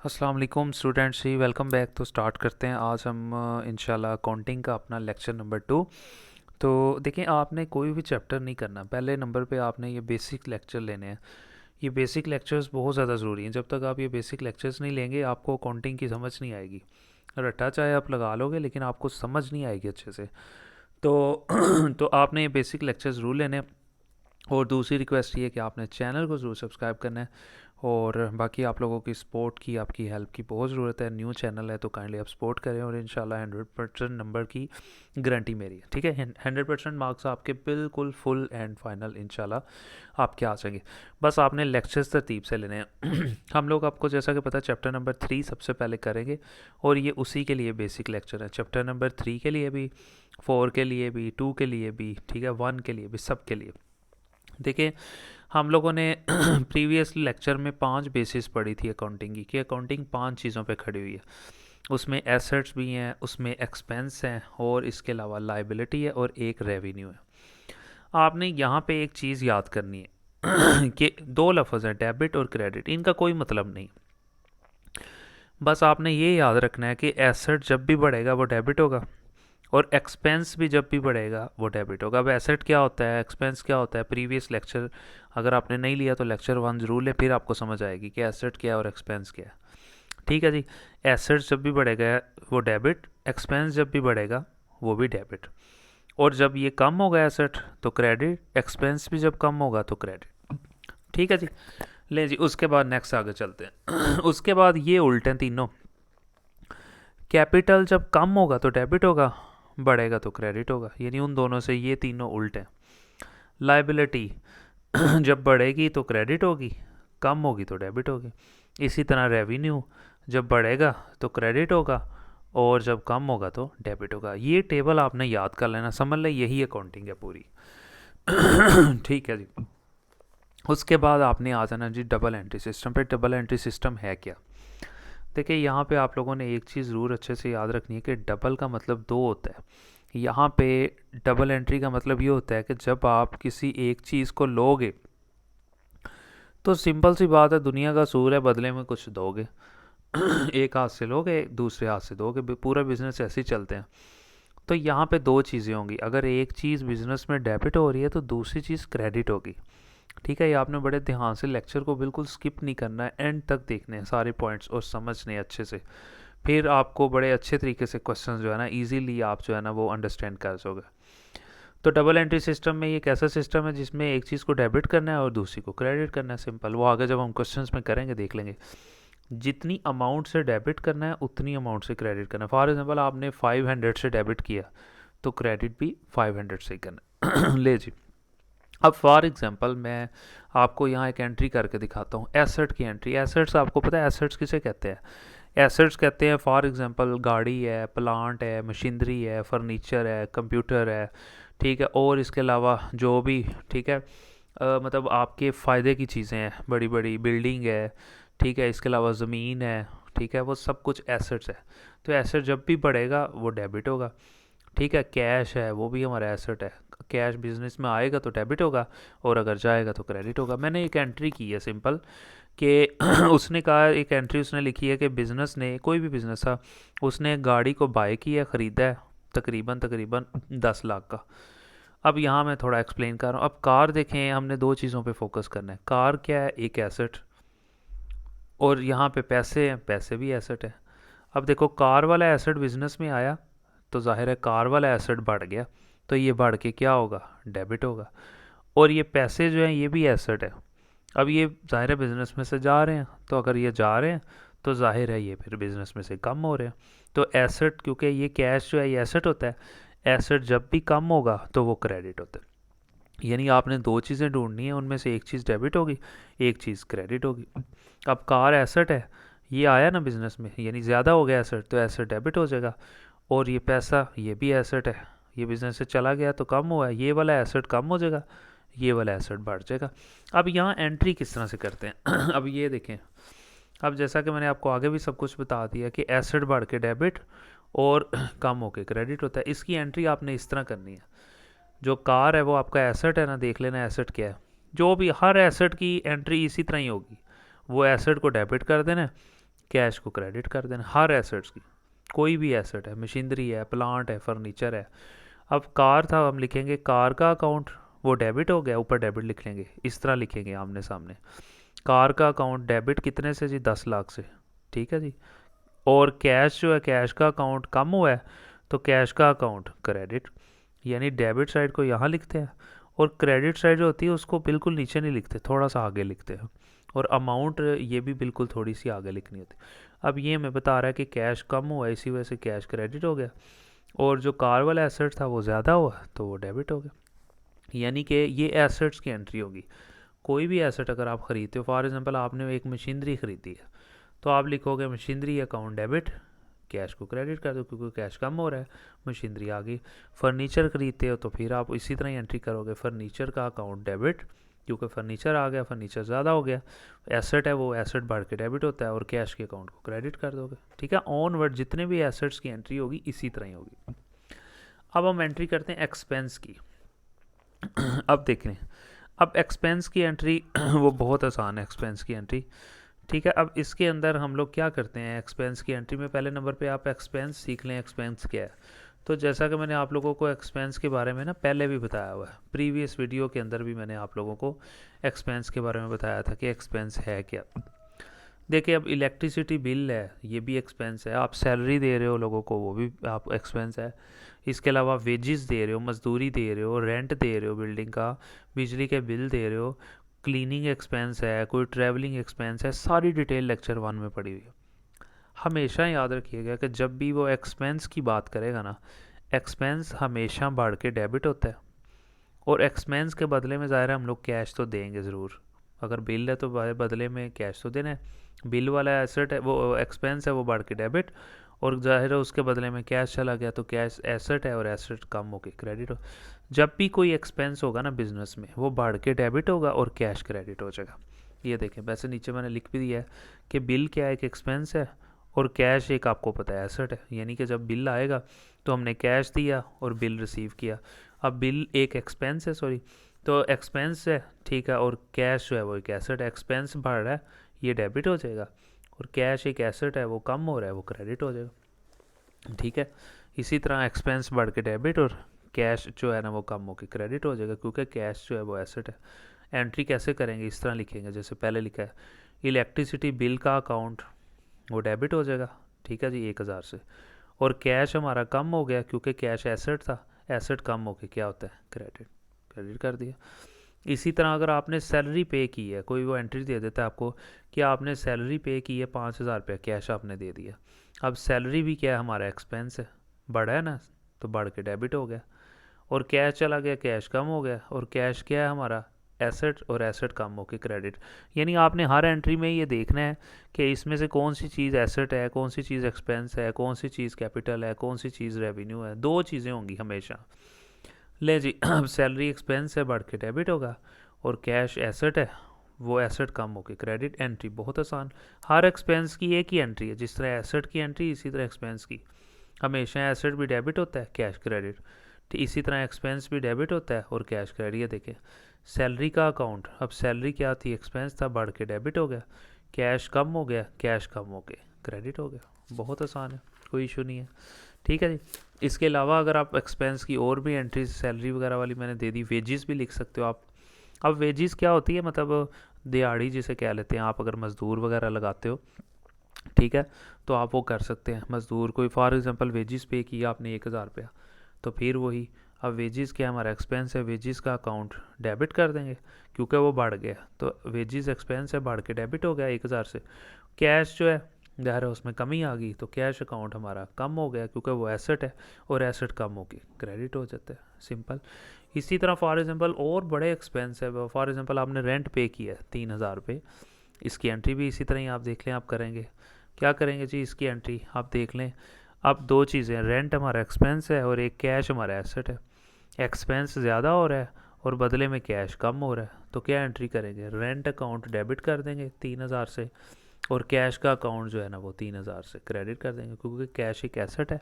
अस्सलाम वालेकुम स्टूडेंट्स जी, welcome back. तो स्टार्ट करते हैं। आज हम इंशाल्लाह अकाउंटिंग का अपना लेक्चर नंबर 2। तो देखिए, आपने कोई भी चैप्टर नहीं करना। पहले नंबर पे आपने ये बेसिक लेक्चर लेने हैं। ये बेसिक लेक्चर्स बहुत ज़्यादा ज़रूरी हैं। जब तक आप ये बेसिक लेक्चर्स नहीं लेंगे, आपको अकाउंटिंग की समझ नहीं आएगी। रट्टा चाहे आप लगा लोगे, लेकिन आपको समझ नहीं आएगी अच्छे से। तो तो आपने ये बेसिक लेक्चर्स ज़रूर लेने हैं। और दूसरी रिक्वेस्ट ये है कि आपने चैनल को ज़रूर सब्सक्राइब करना है। और बाकी आप लोगों की सपोर्ट की, आपकी हेल्प की बहुत ज़रूरत है। न्यू चैनल है तो काइंडली आप सपोर्ट करें, और इंशाल्लाह 100% नंबर की गारंटी मेरी है। ठीक है, 100% मार्क्स आपके बिल्कुल फुल एंड फाइनल इंशाल्लाह आपके आ जाएंगे। बस आपने लेक्चर्स तरतीब से लेने हैं। हम लोग आपको जैसा कि पता है चैप्टर नंबर 3 सबसे पहले करेंगे, और ये उसी के लिए बेसिक लेक्चर है। चैप्टर नंबर 3 के लिए भी, 4 के लिए भी, 2 के लिए भी, ठीक है, 1 के लिए भी, सब के लिए। देखिए, हम लोगों ने प्रीवियस लेक्चर में 5 बेसिस पढ़ी थी अकाउंटिंग की, कि अकाउंटिंग 5 चीज़ों पे खड़ी हुई है। उसमें एसेट्स भी हैं, उसमें एक्सपेंस हैं, और इसके अलावा लाइबिलिटी है, और एक रेवेन्यू है। आपने यहाँ पे एक चीज़ याद करनी है कि दो लफ्ज़ हैं, डेबिट और क्रेडिट। इनका कोई मतलब नहीं। बस आपने ये याद रखना है कि एसेट जब भी बढ़ेगा वो डेबिट होगा, और एक्सपेंस भी जब भी बढ़ेगा वो डेबिट होगा। अब एसेट क्या होता है, एक्सपेंस क्या होता है, प्रीवियस लेक्चर अगर आपने नहीं लिया तो लेक्चर 1 जरूर ले, फिर आपको समझ आएगी कि एसेट क्या है और एक्सपेंस क्या है। ठीक है जी। एसेट जब भी बढ़ेगा वो डेबिट, एक्सपेंस जब भी बढ़ेगा वो भी डेबिट। और जब ये कम होगा एसेट तो क्रेडिट, एक्सपेंस भी जब कम होगा तो क्रेडिट। ठीक है जी। ले जी, उसके बाद नेक्स्ट आगे चलते हैं। उसके बाद ये उल्टे तीनों। कैपिटल जब कम होगा तो डेबिट होगा, बढ़ेगा तो क्रेडिट होगा। यानी उन दोनों से ये तीनों उल्टे हैं। लाइबिलिटी जब बढ़ेगी तो क्रेडिट होगी, कम होगी तो डेबिट होगी। इसी तरह रेवेन्यू जब बढ़ेगा तो क्रेडिट होगा, और जब कम होगा तो डेबिट होगा। ये टेबल आपने याद कर लेना, समझ लें यही अकाउंटिंग है पूरी। ठीक है जी। उसके बाद आपने आ जाना जी डबल एंट्री सिस्टम पे। डबल एंट्री सिस्टम है क्या? देखिए, यहाँ पे आप लोगों ने एक चीज़ ज़रूर अच्छे से याद रखनी है कि डबल का मतलब दो होता है। यहाँ पे डबल एंट्री का मतलब ये होता है कि जब आप किसी एक चीज़ को लोगे तो सिंपल सी बात है, दुनिया का सूर है, बदले में कुछ दोगे। एक हाथ से लोगे, दूसरे हाथ से दोगे, पूरा बिजनेस ऐसे ही चलते हैं। तो यहाँ पे दो चीज़ें होंगी। अगर एक चीज़ बिजनेस में डेबिट हो रही है तो दूसरी चीज़ क्रेडिट होगी। ठीक है, ये आपने बड़े ध्यान से लेक्चर को बिल्कुल स्किप नहीं करना है, एंड तक देखने हैं सारे पॉइंट्स और समझने हैं अच्छे से। फिर आपको बड़े अच्छे तरीके से क्वेश्चन जो है ना इजीली आप जो है ना वो अंडरस्टैंड कर सकोगे। तो डबल एंट्री सिस्टम में ये एक ऐसा सिस्टम है जिसमें एक चीज़ को डेबिट करना है और दूसरी को क्रेडिट करना है। सिंपल, वो आगे जब हम क्वेश्चंस में करेंगे देख लेंगे। जितनी अमाउंट से डेबिट करना है उतनी अमाउंट से क्रेडिट करना है। फॉर एग्जाम्पल, आपने 500 से डेबिट किया तो क्रेडिट भी 500 से ही करना है। ले जी। अब फॉर एग्जांपल मैं आपको यहाँ एक एंट्री करके दिखाता हूँ, एसेट की एंट्री। एसेट्स आपको पता है एसेट्स किसे कहते हैं? एसेट्स कहते हैं फॉर एग्जांपल गाड़ी है, प्लांट है, मशीनरी है, फर्नीचर है, कंप्यूटर है, ठीक है, और इसके अलावा जो भी, ठीक है, मतलब आपके फ़ायदे की चीज़ें हैं, बड़ी बड़ी बिल्डिंग है, ठीक है, इसके अलावा ज़मीन है, ठीक है, वो सब कुछ एसेट्स है। तो एसेट जब भी बढ़ेगा वो डेबिट होगा। ठीक है, कैश है वो भी हमारा एसेट है। कैश बिजनेस में आएगा तो डेबिट होगा, और अगर जाएगा तो क्रेडिट होगा। मैंने एक एंट्री की है सिंपल कि उसने कहा, एक एंट्री उसने लिखी है कि बिज़नेस ने, कोई भी बिज़नेस था, उसने एक गाड़ी को बाय किया, ख़रीदा है तकरीबन तकरीबन 10 लाख का। अब यहाँ मैं थोड़ा एक्सप्लेन कर रहा हूँ। अब कार देखें, हमने दो चीज़ों पे फोकस करना है। कार क्या है? एक एसेट। और यहाँ पे पैसे हैं, पैसे भी एसेट है। अब देखो, कार वाला एसेट बिजनेस में आया तो जाहिर है कार वाला एसेट बढ़ गया, तो ये बढ़ के क्या होगा? डेबिट होगा। और ये पैसे जो हैं ये भी एसेट है। अब ये जाहिर है बिजनेस में से जा रहे हैं, तो अगर ये जा रहे हैं तो जाहिर है ये फिर बिजनेस में से कम हो रहे हैं। तो एसेट, क्योंकि ये कैश जो है ये एसेट होता है, एसेट जब भी कम होगा तो वो क्रेडिट होता है। यानी आपने दो चीज़ें ढूंढनी है, उनमें से एक चीज़ डेबिट होगी, एक चीज़ क्रेडिट होगी। अब कार एसेट है, ये आया ना बिजनेस में, यानी ज़्यादा हो गया एसेट, तो एसेट डेबिट हो जाएगा। और ये पैसा, ये भी एसेट है, ये बिजनेस से चला गया तो कम हुआ, ये वाला एसेट कम हो जाएगा, ये वाला एसेट बढ़ जाएगा। अब यहाँ एंट्री किस तरह से करते हैं? अब ये देखें। अब जैसा कि मैंने आपको आगे भी सब कुछ बता दिया कि एसेट बढ़ के डेबिट और कम होके क्रेडिट होता है। इसकी एंट्री आपने इस तरह करनी है। जो कार है वो आपका एसेट है ना, देख लेना एसेट क्या है। जो भी हर एसेट की एंट्री इसी तरह ही होगी। वो एसेट को डेबिट कर देना, कैश को क्रेडिट कर देना हर एसेट्स की। कोई भी एसेट है, मशीनरी है, प्लांट है, फर्नीचर है। अब कार था, हम लिखेंगे कार का अकाउंट, वो डेबिट हो गया, ऊपर डेबिट लिख लेंगे, इस तरह लिखेंगे आमने सामने। कार का अकाउंट डेबिट कितने से जी, 10 लाख से, ठीक है जी। और कैश जो है, कैश का अकाउंट कम हुआ है तो कैश का अकाउंट क्रेडिट, यानी डेबिट साइड को यहाँ लिखते हैं और क्रेडिट साइड जो होती है उसको बिल्कुल नीचे नहीं लिखते, थोड़ा सा आगे लिखते हैं। और अमाउंट ये भी बिल्कुल थोड़ी सी आगे लिखनी होती। अब ये हमें बता रहा है कि कैश कम हुआ, इसी वजह से कैश क्रेडिट हो गया, और जो कार वाला एसेट था वो ज़्यादा हुआ तो वो डेबिट हो गया। यानी कि ये एसेट्स की एंट्री होगी। कोई भी एसेट अगर आप ख़रीदते हो, फॉर एग्जांपल आपने एक मशीनरी ख़रीदी है, तो आप लिखोगे मशीनरी अकाउंट डेबिट, कैश को क्रेडिट कर दो क्योंकि कैश कम हो रहा है, मशीनरी आ गई। फर्नीचर ख़रीदते हो तो फिर आप इसी तरह ही एंट्री करोगे, फर्नीचर का अकाउंट डेबिट क्योंकि फर्नीचर आ गया, फर्नीचर ज़्यादा हो गया, एसेट है वो एसेट बढ़ के डेबिट होता है, और कैश के अकाउंट को क्रेडिट कर दोगे, ठीक है। ऑनवर्ड जितने भी एसेट्स की एंट्री होगी इसी तरह ही होगी। अब हम एंट्री करते हैं एक्सपेंस की। अब देख लें, अब एक्सपेंस की एंट्री वो बहुत आसान है, एक्सपेंस की एंट्री, ठीक है। अब इसके अंदर हम लोग क्या करते हैं, एक्सपेंस की एंट्री में पहले नंबर पे आप एक्सपेंस सीख लें, एक्सपेंस क्या है। तो जैसा कि मैंने आप लोगों को एक्सपेंस के बारे में ना पहले भी बताया हुआ है, प्रीवियस वीडियो के अंदर भी मैंने आप लोगों को एक्सपेंस के बारे में बताया था कि एक्सपेंस है क्या। देखिए, अब इलेक्ट्रिसिटी बिल है, ये भी एक्सपेंस है। आप सैलरी दे रहे हो लोगों को, वो भी आप एक्सपेंस है। इसके अलावा वेजेस दे रहे हो, मजदूरी दे रहे हो, रेंट दे रहे हो बिल्डिंग का, बिजली के बिल दे रहे हो, क्लीनिंग एक्सपेंस है, कोई ट्रैवलिंग एक्सपेंस है, सारी डिटेल लेक्चर 1 में पड़ी हुई है। हमेशा याद रखिएगा कि जब भी वो एक्सपेंस की बात करेगा ना, एक्सपेंस हमेशा बढ़ के डेबिट होता है, और एक्सपेंस के बदले में ज़ाहिर है हम लोग कैश तो देंगे ज़रूर। अगर बिल है तो बदले में कैश तो देना है। बिल वाला एसेट है, वो एक्सपेंस है, वो बढ़ के डेबिट, और जाहिर है उसके बदले में कैश चला गया तो कैश एसेट है और एसेट कम हो के क्रेडिट हो। जब भी कोई एक्सपेंस होगा ना बिजनेस में, वो बढ़ के डेबिट होगा और कैश क्रेडिट हो जाएगा। ये देखें, वैसे नीचे मैंने लिख भी दिया है कि बिल क्या है, एक एक्सपेंस है, और कैश एक आपको पता है एसेट है। यानी कि जब बिल आएगा तो हमने कैश दिया और बिल रिसीव किया। अब बिल एक एक्सपेंस है, सॉरी, तो एक्सपेंस है, ठीक है, और कैश जो है वो एक एसेट है। एक्सपेंस बढ़ रहा है, ये डेबिट हो जाएगा, और कैश एक एसेट है, वो कम हो रहा है, वो क्रेडिट हो जाएगा, ठीक है। इसी तरह एक्सपेंस बढ़ के डेबिट और कैश जो है ना वो कम होकर क्रेडिट हो जाएगा, क्योंकि कैश जो है वो एसेट है। एंट्री कैसे करेंगे, इस तरह लिखेंगे जैसे पहले लिखा है, इलेक्ट्रिसिटी बिल का अकाउंट वो डेबिट हो जाएगा, ठीक है जी, 1000 से, और कैश हमारा कम हो गया क्योंकि कैश एसेट था, एसेट कम होके क्या होता है, क्रेडिट, क्रेडिट कर दिया। इसी तरह अगर आपने सैलरी पे की है, कोई वो एंट्री दे देता है आपको कि आपने सैलरी पे की है 5000 रुपये, कैश आपने दे दिया। अब सैलरी भी क्या है, हमारा एक्सपेंस है, बढ़ा है ना, तो बढ़ के डेबिट हो गया, और कैश चला गया, कैश कम हो गया, और कैश क्या है हमारा एसेट, और एसेट कम होकर क्रेडिट। यानी आपने हर एंट्री में ये देखना है कि इसमें से कौन सी चीज़ एसेट है, कौन सी चीज़ एक्सपेंस है, कौन सी चीज़ कैपिटल है, कौन सी चीज़ रेवेन्यू है। दो चीज़ें होंगी हमेशा। ले जी, अब सैलरी एक्सपेंस है, बढ़ के डेबिट होगा, और कैश एसेट है, वो एसेट कम होकर क्रेडिट। एंट्री बहुत आसान, हर एक्सपेंस की एक ही एंट्री है, जिस तरह एसेट की एंट्री इसी तरह एक्सपेंस की। हमेशा एसेट भी डेबिट होता है, कैश क्रेडिट, तो इसी तरह एक्सपेंस भी डेबिट होता है और कैश क्रेडिट। ये देखें, सैलरी का अकाउंट, अब सैलरी क्या थी, एक्सपेंस था, बढ़ के डेबिट हो गया, कैश कम हो गया, कैश कम हो के क्रेडिट हो गया। बहुत आसान है, कोई इशू नहीं है, ठीक है जी। इसके अलावा अगर आप एक्सपेंस की और भी एंट्रीज, सैलरी वगैरह वाली मैंने दे दी, वेजेस भी लिख सकते हो आप। अब वेजेस क्या होती है, मतलब दिहाड़ी जिसे कह लेते हैं, आप अगर मज़दूर वगैरह लगाते हो, ठीक है, तो आप वो कर सकते हैं। मज़दूर कोई फॉर एग्जांपल वेजेस पे किया आपने 1000 रुपया, तो फिर वही, अब वेजेस क्या हमारा एक्सपेंस है, वेजेस का अकाउंट डेबिट कर देंगे क्योंकि वो बढ़ गया, तो वेजेस एक्सपेंस है, बढ़ के डेबिट हो गया 1000 से। कैश जो है ज़ाहिर है उसमें कमी आ गई, तो कैश अकाउंट हमारा कम हो गया क्योंकि वो एसेट है, और एसेट कम हो के क्रेडिट हो जाता है, सिंपल। इसी तरह फॉर एग्जांपल और बड़े एक्सपेंस है, फॉर एग्जांपल आपने रेंट पे किया है 3000 रुपये, इसकी एंट्री भी इसी तरह ही आप देख लें, आप करेंगे क्या करेंगे जी, इसकी एंट्री आप देख लें। अब दो चीज़ें, रेंट हमारा एक्सपेंस है और एक कैश हमारा एसेट है। एक्सपेंस ज़्यादा हो रहा है और बदले में कैश कम हो रहा है, तो क्या एंट्री करेंगे, रेंट अकाउंट डेबिट कर देंगे 3000 से, और कैश का अकाउंट जो है ना वो 3000 से क्रेडिट कर देंगे, क्योंकि कैश एक एसेट है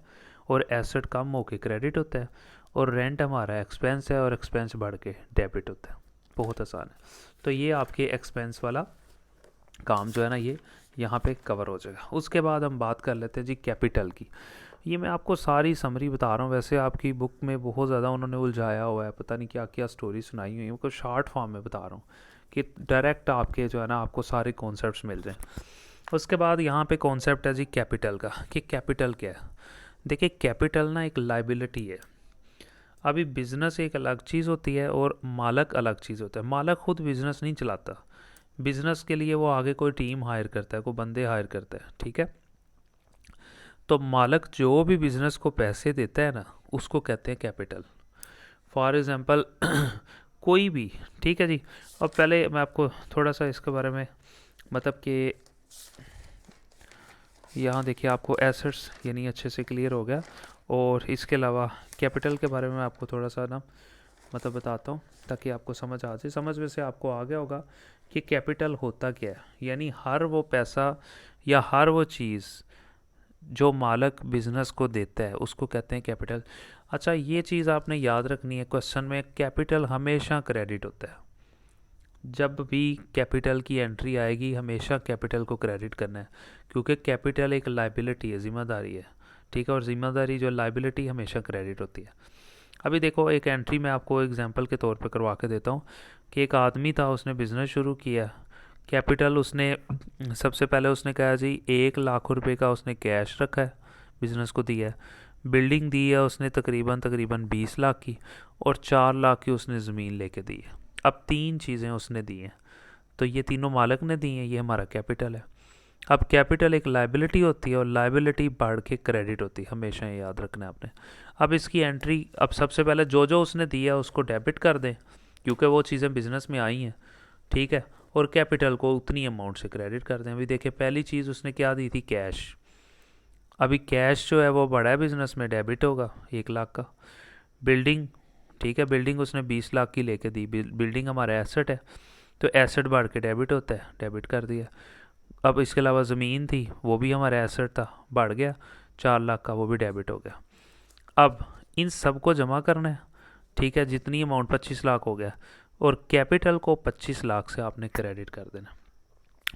और एसेट कम होके क्रेडिट होता है, और रेंट हमारा एक्सपेंस है और एक्सपेंस बढ़ के डेबिट होता है। बहुत आसान है। तो ये आपके एक्सपेंस वाला काम जो है ना, ये यहाँ पे कवर हो जाएगा। उसके बाद हम बात कर लेते हैं जी कैपिटल की। ये मैं आपको सारी समरी बता रहा हूँ, वैसे आपकी बुक में बहुत ज़्यादा उन्होंने उलझाया हुआ है, पता नहीं क्या क्या स्टोरी सुनाई हुई है, उनको शॉर्ट फॉर्म में बता रहा हूँ कि डायरेक्ट आपके जो है ना आपको सारे कॉन्सेप्ट्स मिल जाएं। उसके बाद यहाँ पे कॉन्सेप्ट है जी कैपिटल का, कि कैपिटल क्या है। देखिए कैपिटल ना एक लाइबिलिटी है। अभी बिजनेस एक अलग चीज़ होती है और मालक अलग चीज़ होता है। मालक खुद बिजनेस नहीं चलाता, बिजनेस के लिए वो आगे कोई टीम हायर करता है, कोई बंदे हायर करता है, ठीक है। तो मालक जो भी बिजनेस को पैसे देता है ना उसको कहते हैं कैपिटल। फॉर एग्जांपल कोई भी, ठीक है जी। अब पहले मैं आपको थोड़ा सा इसके बारे में मतलब कि यहाँ देखिए आपको एसेट्स यानी अच्छे से क्लियर हो गया, और इसके अलावा कैपिटल के बारे में आपको थोड़ा सा ना मतलब बताता हूँ ताकि आपको समझ आ जाए। समझ में से आपको आ गया होगा कि कैपिटल होता क्या है, यानी हर वो पैसा या हर वो चीज़ जो मालक बिजनेस को देता है उसको कहते हैं कैपिटल। अच्छा ये चीज़ आपने याद रखनी है क्वेश्चन में, कैपिटल हमेशा क्रेडिट होता है। जब भी कैपिटल की एंट्री आएगी हमेशा कैपिटल को क्रेडिट करना है, क्योंकि कैपिटल एक लाइबिलिटी है, जिम्मेदारी है, ठीक है। और जिम्मेदारी जो लाइबिलिटी हमेशा क्रेडिट होती है। अभी देखो एक एंट्री मैं आपको एग्जांपल के तौर पे करवा के देता हूँ कि एक आदमी था, उसने बिज़नेस शुरू किया। कैपिटल उसने सबसे पहले उसने कहा जी 1 लाख रुपए का उसने कैश रखा है, बिज़नेस को दिया है। बिल्डिंग दी है उसने तकरीबन तकरीबन 20 लाख की, और 4 लाख की उसने ज़मीन लेके दी है। अब 3 चीज़ें उसने दी हैं, तो ये तीनों मालक ने दी हैं, ये हमारा कैपिटल है। अब कैपिटल एक लाइबिलिटी होती है और लाइबिलिटी बढ़ के क्रेडिट होती है, हमेशा ये याद रखना है आपने। अब इसकी एंट्री, अब सबसे पहले जो जो उसने दिया उसको डेबिट कर दें क्योंकि वो चीज़ें बिजनेस में आई हैं, ठीक है। और कैपिटल को उतनी अमाउंट से क्रेडिट कर दें। अभी देखिए पहली चीज़ उसने क्या दी थी, कैश। अभी कैश जो है वो बड़ा है बिजनेस में, डेबिट होगा 1 लाख का। बिल्डिंग, ठीक है, बिल्डिंग उसने 20 लाख की लेके दी, बिल्डिंग हमारा एसेट है, तो एसेट बढ़ के डेबिट होता है, डेबिट कर दिया। अब इसके अलावा ज़मीन थी वो भी हमारा एसेट था, बढ़ गया 4 लाख का, वो भी डेबिट हो गया। अब इन सब को जमा करना है, ठीक है, जितनी अमाउंट 25 लाख हो गया, और कैपिटल को 25 लाख से आपने क्रेडिट कर देना।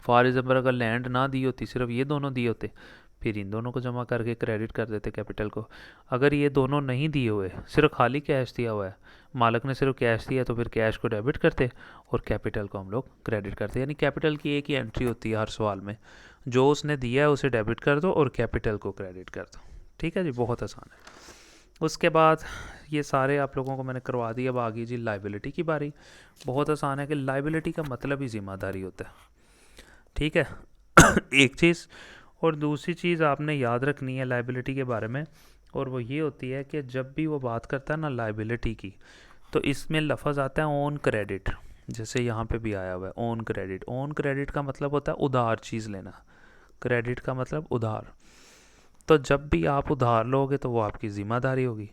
फॉर एग्जाम्पल अगर लैंड ना दी होती, सिर्फ ये दोनों दिए होते, फिर इन दोनों को जमा करके क्रेडिट कर देते कैपिटल को। अगर ये दोनों नहीं दिए हुए, सिर्फ खाली कैश दिया हुआ है, मालक ने सिर्फ कैश दिया, तो फिर कैश को डेबिट करते और कैपिटल को हम लोग क्रेडिट करते। यानी कैपिटल की एक ही एंट्री होती है हर सवाल में, जो उसने दिया है उसे डेबिट कर दो और कैपिटल को क्रेडिट कर दो, ठीक है जी, बहुत आसान है। उसके बाद ये सारे आप लोगों को मैंने करवा दिया। अब आ गई जी लाइबिलिटी की बारी। बहुत आसान है कि लाइबिलिटी का मतलब ही जिम्मेदारी होता है, ठीक है। एक चीज़, और दूसरी चीज़ आपने याद रखनी है लाइबिलिटी के बारे में, और वो ये होती है कि जब भी वो बात करता है ना लाइबिलिटी की, तो इसमें लफज आता है ऑन क्रेडिट। जैसे यहाँ पे भी आया हुआ है ऑन क्रेडिट। ऑन क्रेडिट का मतलब होता है उधार चीज़ लेना, क्रेडिट का मतलब उधार। तो जब भी आप उधार लोगे तो वो आपकी ज़िम्मेदारी होगी,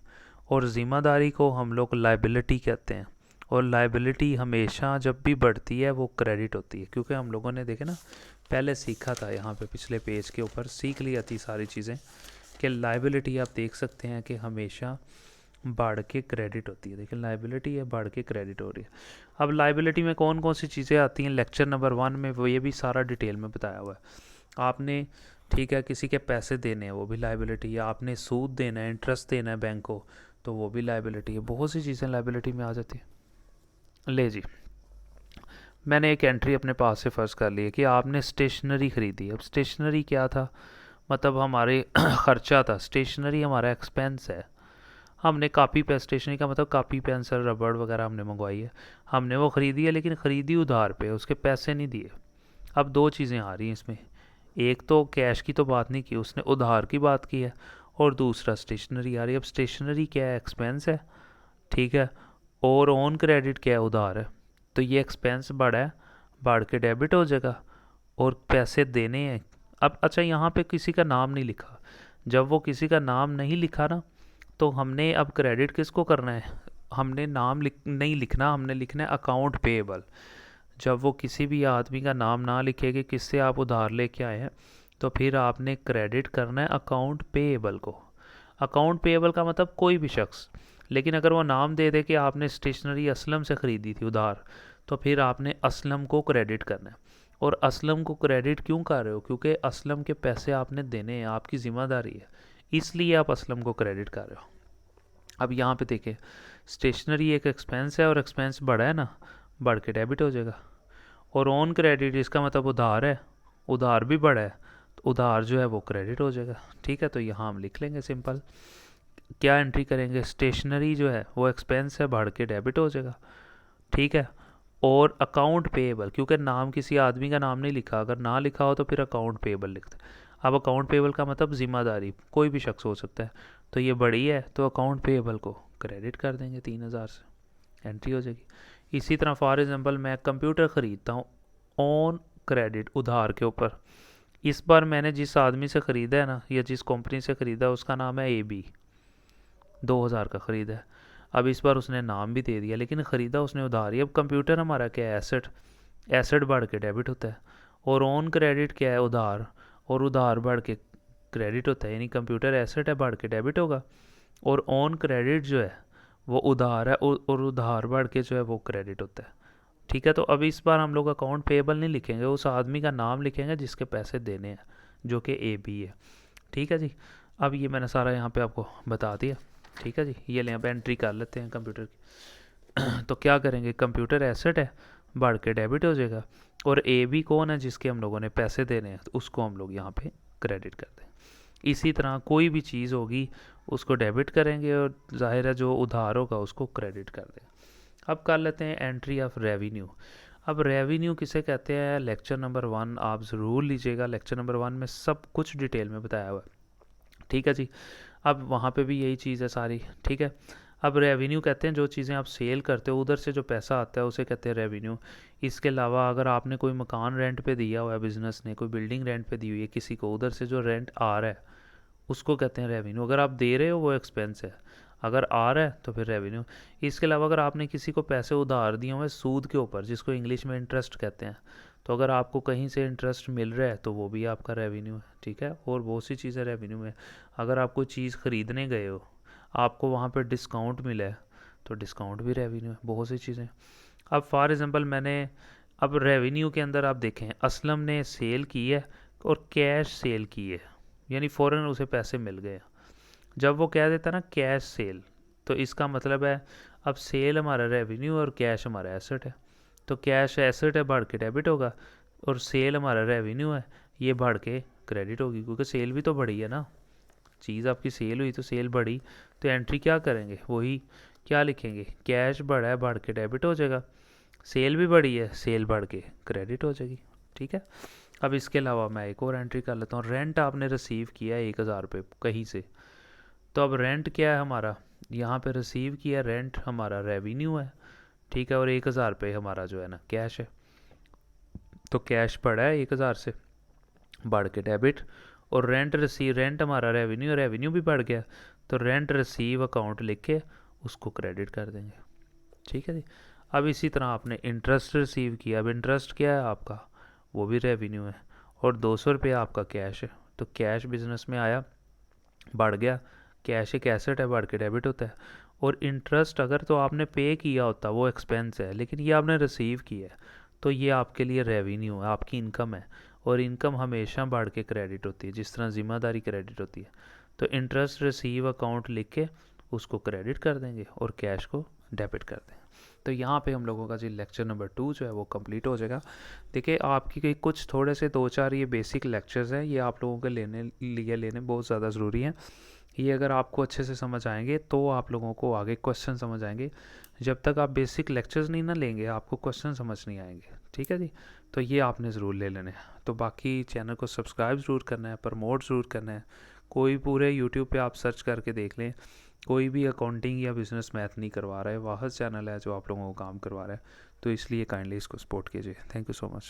और ज़िम्मेदारी को हम लोग लाइबिलिटी कहते हैं। और लाइबिलिटी हमेशा जब भी बढ़ती है वो क्रेडिट होती है, क्योंकि हम लोगों ने देखे ना पहले सीखा था, यहाँ पे पिछले पेज के ऊपर सीख लिया थी सारी चीज़ें, कि लाइबिलिटी आप देख सकते हैं कि हमेशा बढ़ के क्रेडिट होती है। देखिए लाइबिलिटी है, बढ़ के क्रेडिट हो रही है। अब लाइबिलिटी में कौन कौन सी चीज़ें आती हैं, लेक्चर नंबर 1 में वो ये भी सारा डिटेल में बताया हुआ है आपने, ठीक है। किसी के पैसे देने हैं वो भी लाइबिलिटी है, आपने सूद देना है, इंटरेस्ट देना है बैंक को, तो वो भी लाइबिलिटी है। बहुत सी चीज़ें लाइबिलिटी में आ जाती है। ले जी, मैंने एक एंट्री अपने पास से फर्ज कर ली है कि आपने स्टेशनरी ख़रीदी। अब स्टेशनरी क्या था, मतलब हमारे ख़र्चा था, स्टेशनरी हमारा एक्सपेंस है। हमने कापी पे, स्टेशनरी का मतलब कापी पेंसिल रबड़ वगैरह हमने मंगवाई है, हमने वो ख़रीदी है, लेकिन ख़रीदी उधार पे, उसके पैसे नहीं दिए। अब दो चीज़ें आ रही हैं इसमें, एक तो कैश की तो बात नहीं की उसने, उधार की बात की है, और दूसरा स्टेशनरी आ रही है। अब स्टेशनरी क्या है, एक्सपेंस है, ठीक है, और ऑन क्रेडिट क्या है, उधार है। तो ये एक्सपेंस बढ़ा है, बढ़ के डेबिट हो जाएगा, और पैसे देने हैं। अब अच्छा यहाँ पे किसी का नाम नहीं लिखा, जब वो किसी का नाम नहीं लिखा ना, तो हमने अब क्रेडिट किसको करना है, हमने नाम नहीं लिखना, हमने लिखना है अकाउंट पेएबल। जब वो किसी भी आदमी का नाम ना लिखे कि किससे आप उधार लेके आए हैं, तो फिर आपने क्रेडिट करना है अकाउंट पेएबल को। अकाउंट पेएबल का मतलब कोई भी शख्स, लेकिन अगर वो नाम दे दे कि आपने स्टेशनरी असलम से ख़रीदी थी उधार, तो फिर आपने असलम को क्रेडिट करना है। और असलम को क्रेडिट क्यों कर रहे हो? क्योंकि असलम के पैसे आपने देने हैं, आपकी ज़िम्मेदारी है, इसलिए आप असलम को क्रेडिट कर रहे हो। अब यहाँ पे देखें, स्टेशनरी एक एक्सपेंस है और एक्सपेंस बढ़ा है ना, बढ़ के डेबिट हो जाएगा। और ऑन क्रेडिट इसका मतलब उधार है, उधार भी बढ़ा है, तो उधार जो है वो क्रेडिट हो जाएगा। ठीक है, तो यहाँ हम लिख लेंगे सिंपल, क्या एंट्री करेंगे, स्टेशनरी जो है वो एक्सपेंस है, बढ़ के डेबिट हो जाएगा। ठीक है, और अकाउंट पेएबल, क्योंकि नाम किसी आदमी का नाम नहीं लिखा, अगर ना लिखा हो तो फिर अकाउंट पेएबल लिखते हैं। अब अकाउंट पेएबल का मतलब ज़िम्मेदारी, कोई भी शख्स हो सकता है, तो ये बड़ी है तो अकाउंट पेएबल को क्रेडिट कर देंगे 3000 से, एंट्री हो जाएगी। इसी तरह फॉर एग्जांपल मैं कंप्यूटर ख़रीदता हूँ ऑन क्रेडिट, उधार के ऊपर। इस बार मैंने जिस आदमी से ख़रीदा है ना, या जिस कंपनी से ख़रीदा, उसका नाम है AB, 2000 का ख़रीदा है। अब इस बार उसने नाम भी दे दिया, लेकिन ख़रीदा उसने उधार ही। अब कंप्यूटर हमारा क्या है, एसेट, एसेट बढ़ के डेबिट होता है। और ऑन क्रेडिट क्या है, उधार, और उधार बढ़ के क्रेडिट होता है, यानी कंप्यूटर एसेट है, बढ़ के डेबिट होगा। और ऑन क्रेडिट जो है वो उधार है, और उधार बढ़ के जो है वो क्रेडिट होता है। ठीक है, तो अब इस बार हम लोग अकाउंट पेएबल नहीं लिखेंगे, उस आदमी का नाम लिखेंगे जिसके पैसे देने हैं, जो कि AB है। ठीक है जी, अब ये मैंने सारा यहाँ पे आपको बता दिया। ठीक है जी, ये ले आप एंट्री कर लेते हैं कंप्यूटर की। तो क्या करेंगे, कंप्यूटर एसेट है, बढ़ के डेबिट हो जाएगा। और AB कौन है, जिसके हम लोगों ने पैसे देने हैं, तो उसको हम लोग यहाँ पे क्रेडिट कर दें। इसी तरह कोई भी चीज़ होगी उसको डेबिट करेंगे, और जाहिर है जो उधार होगा उसको क्रेडिट कर दें। अब कर लेते हैं एंट्री ऑफ रेवेन्यू। अब रेवेन्यू किसे कहते हैं, लेक्चर नंबर 1 आप ज़रूर लीजिएगा, लेक्चर नंबर 1 में सब कुछ डिटेल में बताया हुआ है। ठीक है जी, अब वहाँ पे भी यही चीज़ है सारी। ठीक है, अब रेवेन्यू कहते हैं जो चीज़ें आप सेल करते हो उधर से जो पैसा आता है उसे कहते हैं रेवेन्यू। इसके अलावा अगर आपने कोई मकान रेंट पे दिया हुआ है, बिज़नेस ने कोई बिल्डिंग रेंट पे दी हुई है किसी को, उधर से जो रेंट आ रहा है उसको कहते हैं रेवेन्यू। अगर आप दे रहे हो वो एक्सपेंस है, अगर आ रहा है तो फिर रेवेन्यू। इसके अलावा अगर आपने किसी को पैसे उधार दिए हुए सूद के ऊपर, जिसको इंग्लिश में इंटरेस्ट कहते हैं, तो अगर आपको कहीं से इंटरेस्ट मिल रहा है तो वो भी आपका रेवेन्यू है। ठीक है, और बहुत सी चीज़ें रेवेन्यू में, अगर आप कोई चीज़ ख़रीदने गए हो, आपको वहाँ पर डिस्काउंट मिला है तो डिस्काउंट भी रेवेन्यू है, बहुत सी चीज़ें। अब फॉर एग्ज़ाम्पल मैंने, अब रेवेन्यू के अंदर आप देखें, असलम ने सेल की है और कैश सेल की है, यानी फ़ौरन उसे पैसे मिल गए। जब वो कह देता ना कैश सेल, तो इसका मतलब है अब सेल हमारा रेवेन्यू और कैश हमारा एसेट है। तो कैश एसेट है, बढ़ के डेबिट होगा, और सेल हमारा रेवेन्यू है, ये बढ़ के क्रेडिट होगी, क्योंकि सेल भी तो बढ़ी है ना, चीज़ आपकी सेल हुई तो सेल बढ़ी। तो एंट्री क्या करेंगे, वही क्या लिखेंगे, कैश बढ़ा है, बढ़ के डेबिट हो जाएगा, सेल भी बढ़ी है, सेल बढ़ के क्रेडिट हो जाएगी। ठीक है, अब इसके अलावा मैं एक और एंट्री कर लेता हूँ। रेंट आपने रिसीव किया है 1000 रुपये कहीं से, तो अब रेंट क्या है हमारा, यहाँ पे रिसीव किया रेंट हमारा रेवेन्यू है। ठीक है, और 1000 रुपये हमारा जो है ना कैश है, तो कैश पड़ा है 1000 से, बढ़ के डेबिट। और रेंट रिसीव, रेंट हमारा रेवेन्यू, रेवेन्यू भी बढ़ गया, तो रेंट रिसीव अकाउंट लिख के उसको क्रेडिट कर देंगे। ठीक है जी, अब इसी तरह आपने इंटरेस्ट रिसीव किया, अब इंटरेस्ट क्या है आपका, वो भी रेवेन्यू है, और 200 रुपये आपका कैश है, तो कैश बिजनेस में आया, बढ़ गया, कैश एक एसेट है, बढ़ के डेबिट होता है। और इंटरेस्ट अगर तो आपने पे किया होता वो एक्सपेंस है, लेकिन ये आपने रिसीव किया है, तो ये आपके लिए रेवेन्यू है, आपकी इनकम है, और इनकम हमेशा बढ़ के क्रेडिट होती है, जिस तरह ज़िम्मेदारी क्रेडिट होती है। तो इंटरेस्ट रिसीव अकाउंट लिख के उसको क्रेडिट कर देंगे और कैश को डेबिट कर देंगे। तो यहाँ पे हम लोगों का जी लेक्चर नंबर 2 जो है वो कंप्लीट हो जाएगा। देखिए आपकी कई कुछ थोड़े से 2-4 ये बेसिक लेक्चर्स हैं, ये आप लोगों के लेने बहुत ज़्यादा ज़रूरी हैं। ये अगर आपको अच्छे से समझ आएंगे तो आप लोगों को आगे क्वेश्चन समझ आएंगे। जब तक आप बेसिक लेक्चर्स नहीं ना लेंगे आपको क्वेश्चन समझ नहीं आएंगे। ठीक है जी, तो ये आपने ज़रूर ले लेने हैं। तो बाकी चैनल को सब्सक्राइब ज़रूर करना है, प्रमोट ज़रूर करना है। कोई पूरे यूट्यूब पे आप सर्च करके देख लें, कोई भी अकाउंटिंग या बिज़नेस मैथ नहीं करवा रहा है, वाहद चैनल है जो आप लोगों को काम करवा रहा है। तो इसलिए काइंडली इसको सपोर्ट कीजिए। Thank you so much.